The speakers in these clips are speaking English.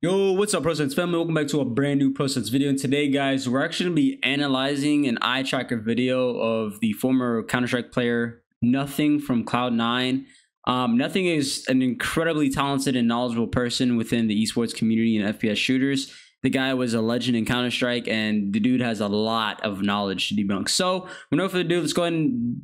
Yo, what's up, ProSense family? Welcome back to a brand new ProSense video. And today, guys, we're actually going to be analyzing an eye tracker video of the former Counter-Strike player n0thing from Cloud9. n0thing is an incredibly talented and knowledgeable person within the esports community and FPS shooters. The guy was a legend in Counter-Strike, and the dude has a lot of knowledge to debunk. So, without further ado, let's go ahead and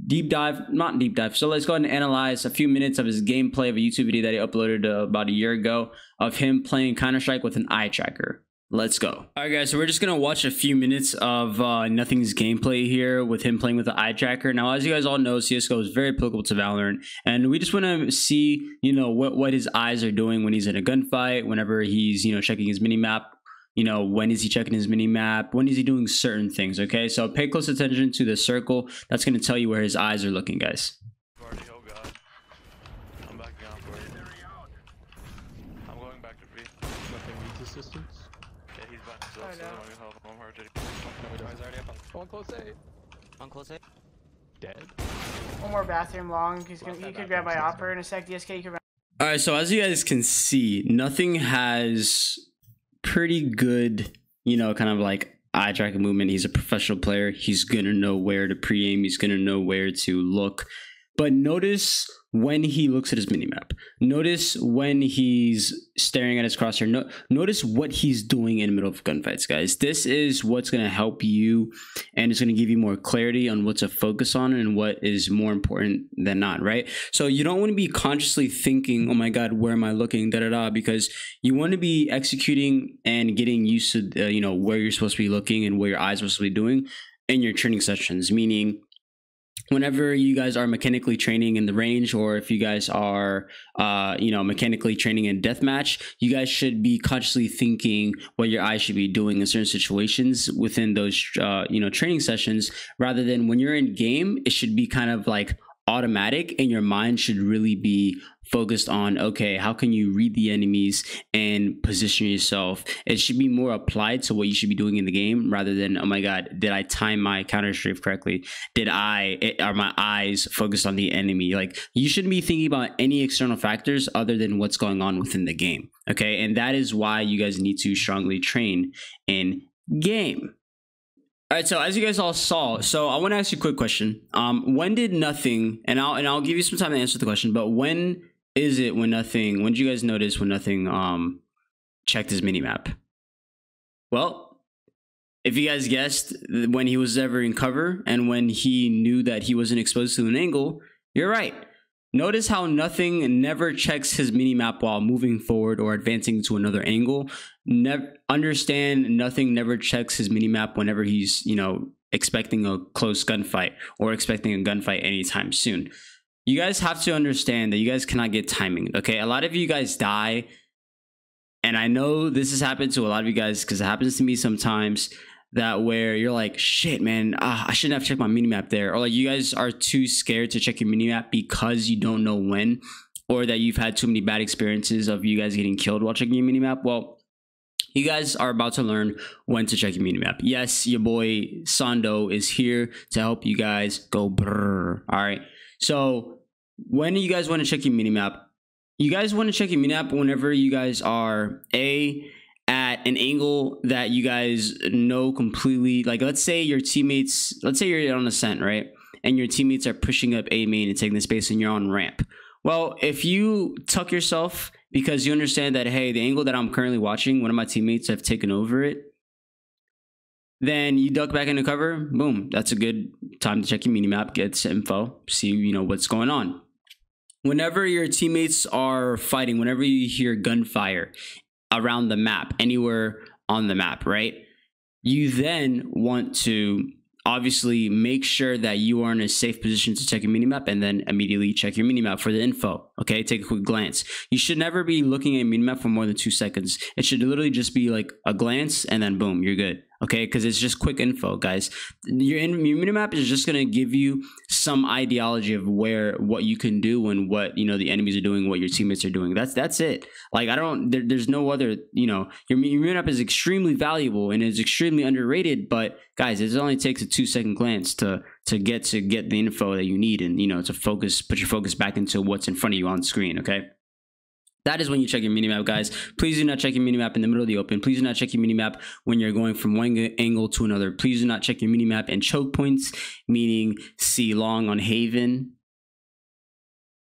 so let's go ahead and analyze a few minutes of his gameplay of a YouTube video that he uploaded about a year ago of him playing Counter-Strike with an eye tracker. Let's go. All right, guys, so we're just going to watch a few minutes of n0thing's gameplay here with him playing with the eye tracker. Now, as you guys all know, CSGO is very applicable to Valorant, and we just want to see, what his eyes are doing when he's in a gunfight, whenever he's, checking his minimap. When is he checking his mini map? When is he doing certain things? Okay, so pay close attention to the circle. That's going to tell you where his eyes are looking, guys. Oh god. I'm backing out for it. I'm going back to B. n0thing needs assistance. Yeah, he's back to us, so I'm gonna help him. I'm hurt. No, he already up on close A. On close A. Dead. One more bathroom long. He could grab my offer in a sec. DSK, you could. All right, so as you guys can see, n0thing has pretty good, kind of like eye tracking movement. He's a professional player. He's gonna know where to pre-aim. He's gonna know where to look. But notice when he looks at his minimap. Notice when he's staring at his crosshair. Notice what he's doing in the middle of gunfights, guys. This is what's going to help you, and it's going to give you more clarity on what to focus on and what is more important than not, right? So you don't want to be consciously thinking, oh my God, where am I looking, da-da-da, because you want to be executing and getting used to, where you're supposed to be looking and where your eyes are supposed to be doing in your training sessions, meaning whenever you guys are mechanically training in the range, or if you guys are, mechanically training in deathmatch, you guys should be consciously thinking what your eyes should be doing in certain situations within those, training sessions, rather than when you're in game, it should be kind of like automatic, and your mind should really be focused on, okay, how can you read the enemies and position yourself? It should be more applied to what you should be doing in the game, rather than, oh my God, did I time my counter strafe correctly? Are my eyes focused on the enemy? Like, you shouldn't be thinking about any external factors other than what's going on within the game. Okay, and that is why you guys need to strongly train in game. All right, so as you guys all saw, so I want to ask you a quick question. When did n0thing, and I'll give you some time to answer the question, but when did you guys notice when n0thing checked his minimap? Well, if you guys guessed when he was ever in cover and when he knew that he wasn't exposed to an angle, you're right. Notice how n0thing never checks his minimap while moving forward or advancing to another angle. Understand, n0thing never checks his minimap whenever he's, expecting a close gunfight or expecting a gunfight anytime soon. You guys have to understand that you guys cannot get timing, okay? A lot of you guys die, and I know this has happened to a lot of you guys because it happens to me sometimes, that where you're like, shit, man, I shouldn't have checked my minimap there. Or like you guys are too scared to check your minimap because you don't know when, or that you've had too many bad experiences of you guys getting killed while checking your minimap. Well, you guys are about to learn when to check your minimap. Yes, your boy Sando is here to help you guys go brrr. All right. So when you guys want to check your minimap, you guys want to check your minimap whenever you guys are at an angle that you guys know completely. Like, let's say you're on ascent, right? And your teammates are pushing up A main and taking the space, and you're on ramp. Well, if you tuck yourself because you understand that, hey, the angle that I'm currently watching, one of my teammates have taken over it, then you duck back into cover. Boom. That's a good time to check your minimap, get some info, see, what's going on. Whenever your teammates are fighting, whenever you hear gunfire around the map, anywhere on the map, right? You then want to obviously make sure that you are in a safe position to check your minimap, and then immediately check your minimap for the info. Okay, take a quick glance. You should never be looking at a minimap for more than 2 seconds. It should literally just be like a glance, and then boom, you're good. Okay, because it's just quick info, guys. Your minimap is just gonna give you some ideology of what you can do and what the enemies are doing, what your teammates are doing. That's it. Like, there's no other. Your minimap is extremely valuable and is extremely underrated. But guys, it only takes a 2-second glance to get the info that you need, and to put your focus back into what's in front of you on screen. Okay. That is when you check your minimap, guys. Please do not check your minimap in the middle of the open. Please do not check your minimap when you're going from one angle to another. Please do not check your minimap in choke points, meaning C long on Haven,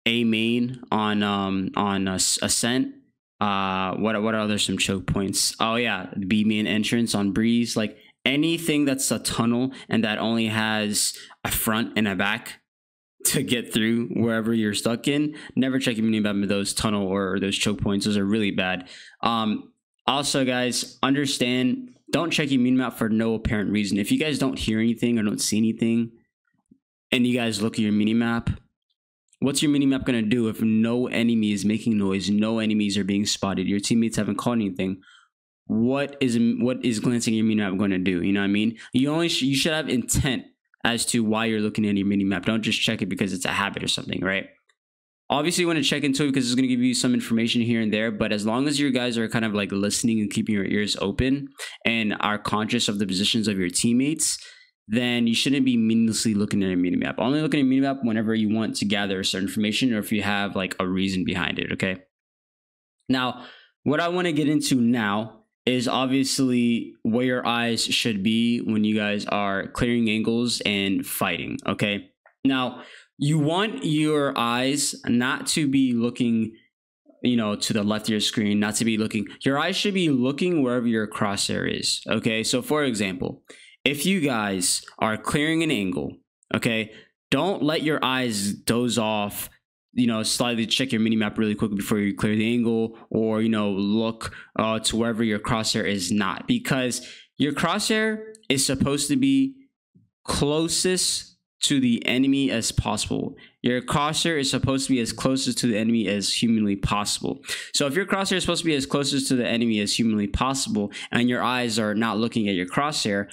A main on Ascent. What are there some choke points? Oh yeah, B main entrance on Breeze. Like anything that's a tunnel and that only has a front and a back to get through wherever you're stuck in, never check your minimap with those tunnel or those choke points. Those are really bad. Also, guys, understand, don't check your minimap for no apparent reason. If you guys don't hear anything or don't see anything and you guys look at your minimap, what's your minimap going to do if no enemy is making noise, no enemies are being spotted, your teammates haven't caught anything? What is glancing at your minimap going to do? You know what I mean? You should have intent as to why you're looking at your minimap. Don't just check it because it's a habit or something, right? Obviously, you want to check into it because it's going to give you some information here and there, but as long as you guys are kind of like listening and keeping your ears open and are conscious of the positions of your teammates, then you shouldn't be meaninglessly looking at a minimap. Only look at a minimap whenever you want to gather certain information or if you have like a reason behind it, okay? Now, what I want to get into now is obviously where your eyes should be when you guys are clearing angles and fighting, okay? Now, you want your eyes not to be looking, you know, to the left of your screen, not to be looking, your eyes should be looking wherever your crosshair is, okay? So for example, if you guys are clearing an angle, okay, don't let your eyes doze off, you know, slightly check your minimap really quick before you clear the angle, or, you know, look to wherever your crosshair is not, because your crosshair is supposed to be closest to the enemy as possible. Your crosshair is supposed to be as closest to the enemy as humanly possible. So if your crosshair is supposed to be as closest to the enemy as humanly possible and your eyes are not looking at your crosshair,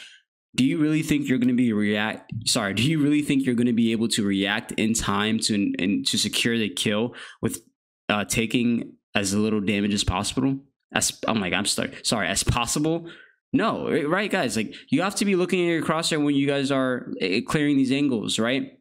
do you really think you're going to be do you really think you're going to be able to react in time to secure the kill with taking as little damage as possible? As possible? No, right, guys? Like, you have to be looking at your crosshair when you guys are clearing these angles, right?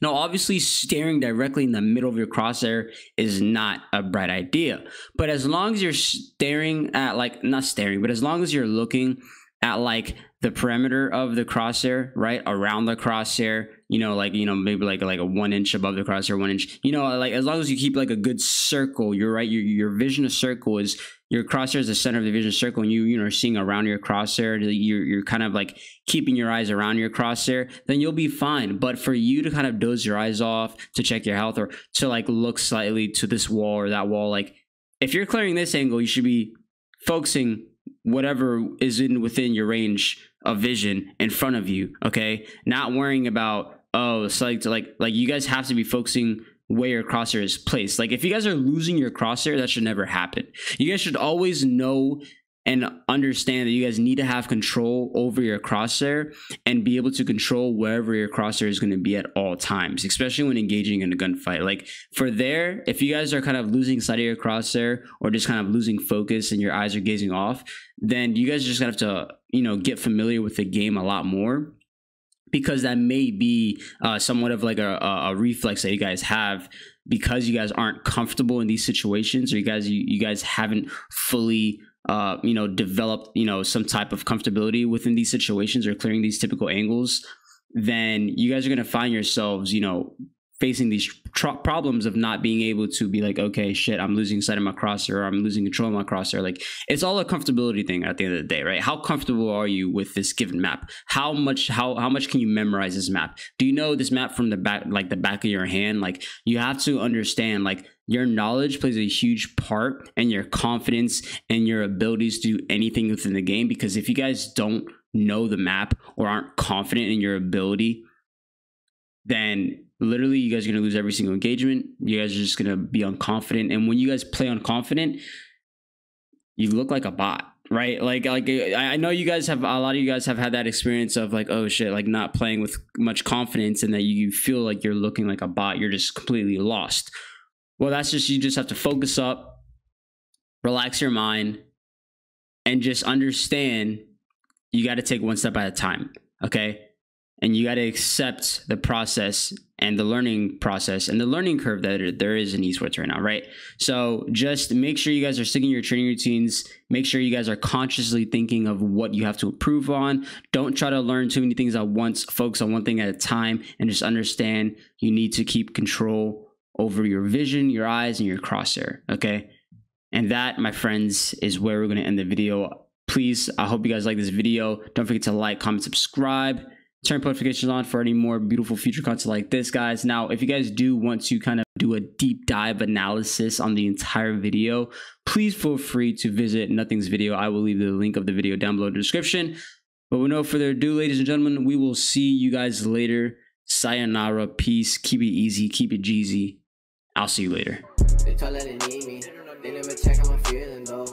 Now, obviously, staring directly in the middle of your crosshair is not a bright idea. But as long as you're staring at, like, not staring, but as long as you're looking at, like, the perimeter of the crosshair, right, around the crosshair, you know, like, you know, maybe like a 1 inch above the crosshair, 1 inch, you know, like, as long as you keep like a good circle, you're right, your vision of circle is, your crosshair is the center of the vision circle, and you know, seeing around your crosshair, you're kind of like keeping your eyes around your crosshair, then you'll be fine. But for you to kind of doze your eyes off, to check your health, or to like look slightly to this wall or that wall, like, if you're clearing this angle, you should be focusing whatever is within your range of vision in front of you, okay? Not worrying about, oh, it's like you guys have to be focusing where your crosshair is placed. Like, if you guys are losing your crosshair, that should never happen. You guys should always know and understand that you guys need to have control over your crosshair and be able to control wherever your crosshair is going to be at all times, especially when engaging in a gunfight. Like, for there, if you guys are kind of losing sight of your crosshair or just kind of losing focus and your eyes are gazing off, then you guys just have to, you know, get familiar with the game a lot more, because that may be somewhat of like a reflex that you guys have because you guys aren't comfortable in these situations, or you guys haven't fully you know, developed, you know, some type of comfortability within these situations or clearing these typical angles. Then you guys are going to find yourselves, you know, facing these problems of not being able to be like, okay, shit, I'm losing sight of my crosshair, or I'm losing control of my crosshair. Like, it's all a comfortability thing at the end of the day, right? How comfortable are you with this given map? How much can you memorize this map? Do you know this map from the back, like the back of your hand? Like, you have to understand, like, your knowledge plays a huge part, and your confidence and your abilities to do anything within the game. Because if you guys don't know the map or aren't confident in your ability, then literally you guys are going to lose every single engagement. You guys are just going to be unconfident. And when you guys play unconfident, you look like a bot, right? Like I know you guys have, a lot of you guys have had that experience of like, oh shit, like not playing with much confidence, and that you feel like you're looking like a bot. You're just completely lost. Well, that's just, you just have to focus up, relax your mind, and just understand you got to take one step at a time, okay? and you got to accept the process and the learning process and the learning curve that there is in esports right now, right? So just make sure you guys are sticking to your training routines. Make sure you guys are consciously thinking of what you have to improve on. Don't try to learn too many things at once. Focus on one thing at a time, and just understand you need to keep control over your vision, your eyes, and your crosshair, okay? And that, my friends, is where we're going to end the video. Please, I hope you guys like this video. Don't forget to like, comment, subscribe. Turn notifications on for any more beautiful future content like this, guys. Now, if you guys do want to kind of do a deep dive analysis on the entire video, please feel free to visit n0thing's video. I will leave the link of the video down below in the description. But with no further ado, ladies and gentlemen, we will see you guys later. Sayonara, peace, keep it easy, keep it Jeezy. I'll see you later. They told that they need me. They never check on my feeling though.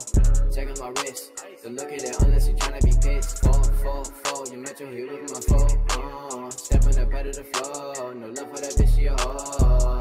Check on my wrist. So look at it unless you're trying to be pissed. Fall. You met your heel with my foe. Step on the bed of the floor. No love for that bitch, she a hoe.